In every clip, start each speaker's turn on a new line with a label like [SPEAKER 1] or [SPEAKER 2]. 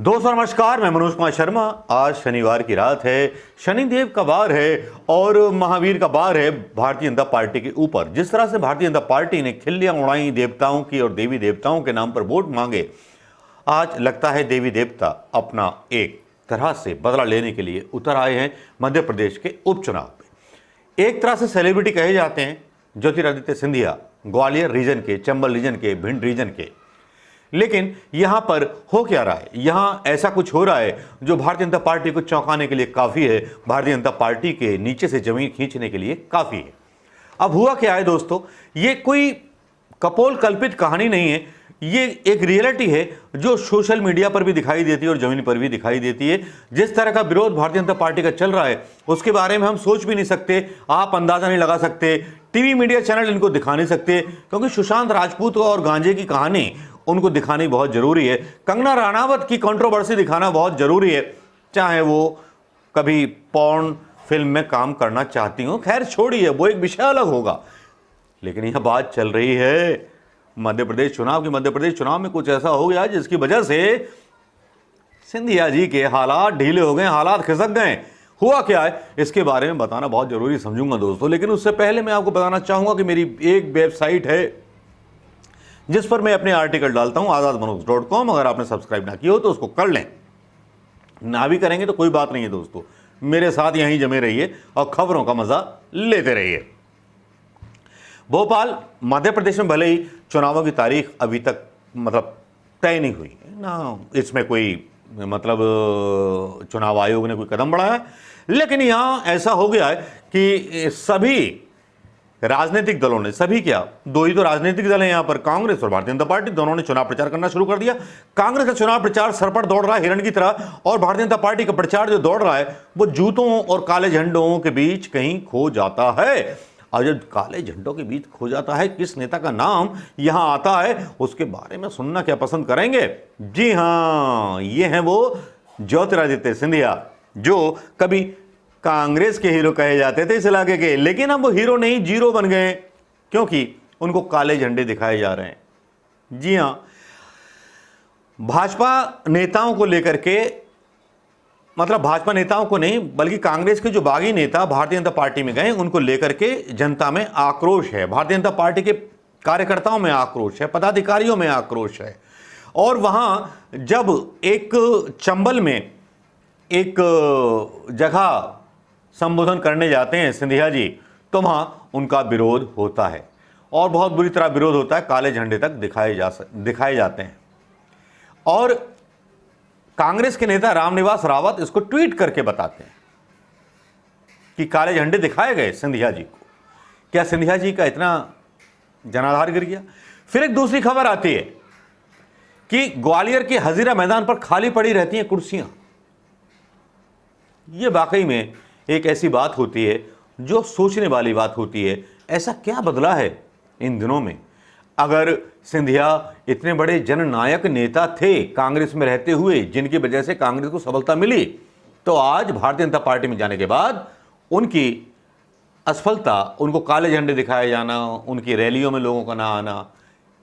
[SPEAKER 1] दोस्तों नमस्कार, मैं मनोज कुमार शर्मा। आज शनिवार की रात है, शनिदेव का वार है और महावीर का वार है भारतीय जनता पार्टी के ऊपर। जिस तरह से भारतीय जनता पार्टी ने खिल्लियां उड़ाई देवताओं की और देवी देवताओं के नाम पर वोट मांगे, आज लगता है देवी देवता अपना एक तरह से बदला लेने के लिए उतर आए हैं मध्य प्रदेश के उपचुनाव में। एक तरह से सेलिब्रिटी कहे जाते हैं ज्योतिरादित्य सिंधिया, ग्वालियर रीजन के, चंबल रीजन के, भिंड रीजन के। लेकिन यहां पर हो क्या रहा है? यहां ऐसा कुछ हो रहा है जो भारतीय जनता पार्टी को चौंकाने के लिए काफी है, भारतीय जनता पार्टी के नीचे से जमीन खींचने के लिए काफी है। अब हुआ क्या है दोस्तों, ये कोई कपोल कल्पित कहानी नहीं है, ये एक रियलिटी है जो सोशल मीडिया पर भी दिखाई देती है और जमीन पर भी दिखाई देती है। जिस तरह का विरोध भारतीय जनता पार्टी का चल रहा है उसके बारे में हम सोच भी नहीं सकते, आप अंदाजा नहीं लगा सकते, टीवी मीडिया चैनल इनको दिखा नहीं सकते, क्योंकि सुशांत राजपूत और गांजे की कहानी उनको दिखानी बहुत जरूरी है। कंगना रनावत की कंट्रोवर्सी दिखाना बहुत जरूरी है, चाहे वो कभी पॉर्न फिल्म में काम करना चाहती हो। खैर छोड़िए, वो एक विषय अलग होगा। लेकिन यह बात चल रही है मध्य प्रदेश चुनाव की। मध्य प्रदेश चुनाव में कुछ ऐसा हो गया जिसकी वजह से सिंधिया जी के हालात ढीले हो गए, हालात खिसक गए। हुआ क्या है इसके बारे में बताना बहुत जरूरी समझूंगा दोस्तों। लेकिन उससे पहले मैं आपको बताना चाहूंगा कि मेरी एक वेबसाइट है जिस पर मैं अपने आर्टिकल डालता हूं, azadmanoj.com। अगर आपने सब्सक्राइब ना किया हो तो उसको कर लें, ना भी करेंगे तो कोई बात नहीं है दोस्तों, मेरे साथ यहीं जमे रहिए और खबरों का मजा लेते रहिए। भोपाल मध्य प्रदेश में भले ही चुनावों की तारीख अभी तक तय नहीं हुई है ना, इसमें कोई चुनाव आयोग ने कोई कदम बढ़ाया, लेकिन यहां ऐसा हो गया है कि सभी राजनीतिक दलों ने, सभी क्या, दो ही तो राजनीतिक दल हैं यहां पर, कांग्रेस और भारतीय जनता पार्टी, दोनों ने चुनाव प्रचार करना शुरू कर दिया। कांग्रेस का चुनाव प्रचार सर पर दौड़ रहा है हिरण की तरह, और भारतीय जनता पार्टी का प्रचार जो दौड़ रहा है वो जूतों और काले झंडों के बीच कहीं खो जाता है। और जब काले झंडों के बीच खो जाता है, किस नेता का नाम यहां आता है उसके बारे में सुनना क्या पसंद करेंगे? जी हां, ये हैं वो ज्योतिरादित्य सिंधिया, जो कभी कांग्रेस के हीरो कहे जाते थे इस इलाके के, लेकिन अब वो हीरो नहीं जीरो बन गए, क्योंकि उनको काले झंडे दिखाए जा रहे हैं। जी हां, भाजपा नेताओं को लेकर के, भाजपा नेताओं को नहीं बल्कि कांग्रेस के जो बागी नेता भारतीय जनता पार्टी में गए उनको लेकर के जनता में आक्रोश है, भारतीय जनता पार्टी के कार्यकर्ताओं में आक्रोश है, पदाधिकारियों में आक्रोश है। और वहां जब एक चंबल में एक जगह संबोधन करने जाते हैं सिंधिया जी, तो वहां उनका विरोध होता है और बहुत बुरी तरह विरोध होता है, काले झंडे तक दिखाए जाते हैं। और कांग्रेस के नेता रामनिवास रावत इसको ट्वीट करके बताते हैं कि काले झंडे दिखाए गए सिंधिया जी को। क्या सिंधिया जी का इतना जनाधार गिर गया? फिर एक दूसरी खबर आती है कि ग्वालियर के हजीरा मैदान पर खाली पड़ी रहती हैं कुर्सियां। यह वाकई में एक ऐसी बात होती है जो सोचने वाली बात होती है, ऐसा क्या बदला है इन दिनों में? अगर सिंधिया इतने बड़े जननायक नेता थे कांग्रेस में रहते हुए, जिनकी वजह से कांग्रेस को सफलता मिली, तो आज भारतीय जनता पार्टी में जाने के बाद उनकी असफलता, उनको काले झंडे दिखाए जाना, उनकी रैलियों में लोगों का ना आना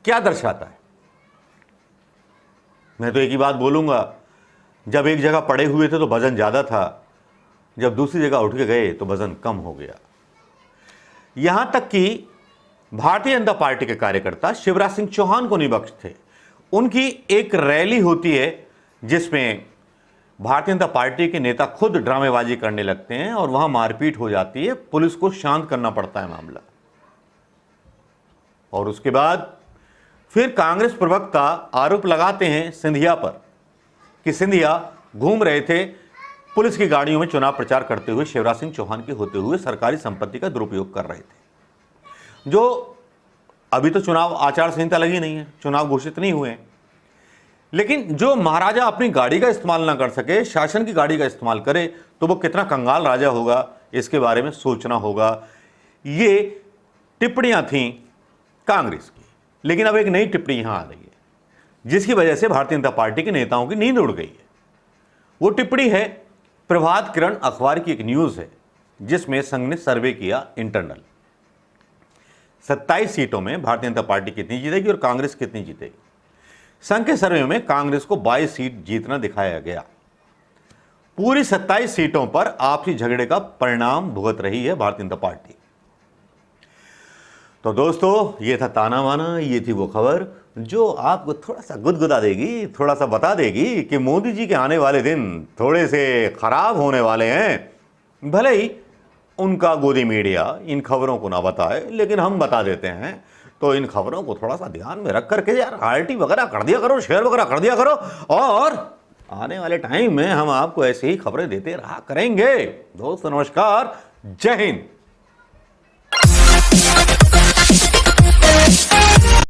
[SPEAKER 1] क्या दर्शाता है? मैं तो एक ही बात बोलूंगा, जब एक जगह पड़े हुए थे तो वजन ज्यादा था, जब दूसरी जगह उठ के गए तो वजन कम हो गया। यहां तक कि भारतीय जनता पार्टी के कार्यकर्ता शिवराज सिंह चौहान को नहीं बख्शते। उनकी एक रैली होती है जिसमें भारतीय जनता पार्टी के नेता खुद ड्रामेबाजी करने लगते हैं और वहां मारपीट हो जाती है, पुलिस को शांत करना पड़ता है मामला। और उसके बाद फिर कांग्रेस प्रवक्ता आरोप लगाते हैं सिंधिया पर कि सिंधिया घूम रहे थे पुलिस की गाड़ियों में चुनाव प्रचार करते हुए, शिवराज सिंह चौहान के होते हुए सरकारी संपत्ति का दुरुपयोग कर रहे थे। जो अभी तो चुनाव आचार संहिता लगी नहीं है, चुनाव घोषित नहीं हुए हैं, लेकिन जो महाराजा अपनी गाड़ी का इस्तेमाल ना कर सके, शासन की गाड़ी का इस्तेमाल करे, तो वो कितना कंगाल राजा होगा, इसके बारे में सोचना होगा। ये टिप्पणियां थीं कांग्रेस की, लेकिन अब एक नई टिप्पणी यहां आ रही है जिसकी वजह से भारतीय जनता पार्टी के नेताओं की नींद उड़ गई है। वो टिप्पणी है प्रभात किरण अखबार की एक न्यूज है जिसमें संघ ने सर्वे किया इंटरनल, 27 सीटों में भारतीय जनता पार्टी कितनी जीतेगी और कांग्रेस कितनी जीतेगी। संघ के सर्वे में कांग्रेस को 22 सीट जीतना दिखाया गया। पूरी 27 सीटों पर आपसी झगड़े का परिणाम भुगत रही है भारतीय जनता पार्टी। तो दोस्तों, ये था ताना माना, ये थी वो खबर जो आपको थोड़ा सा गुदगुदा देगी, थोड़ा सा बता देगी कि मोदी जी के आने वाले दिन थोड़े से खराब होने वाले हैं। भले ही उनका गोदी मीडिया इन खबरों को ना बताए, लेकिन हम बता देते हैं। तो इन खबरों को थोड़ा सा ध्यान में रख करके यार RT वगैरह कर दिया करो, शेयर वगैरह कर दिया करो, और आने वाले टाइम में हम आपको ऐसी ही खबरें देते रहा करेंगे। दोस्तों नमस्कार, जय हिंद।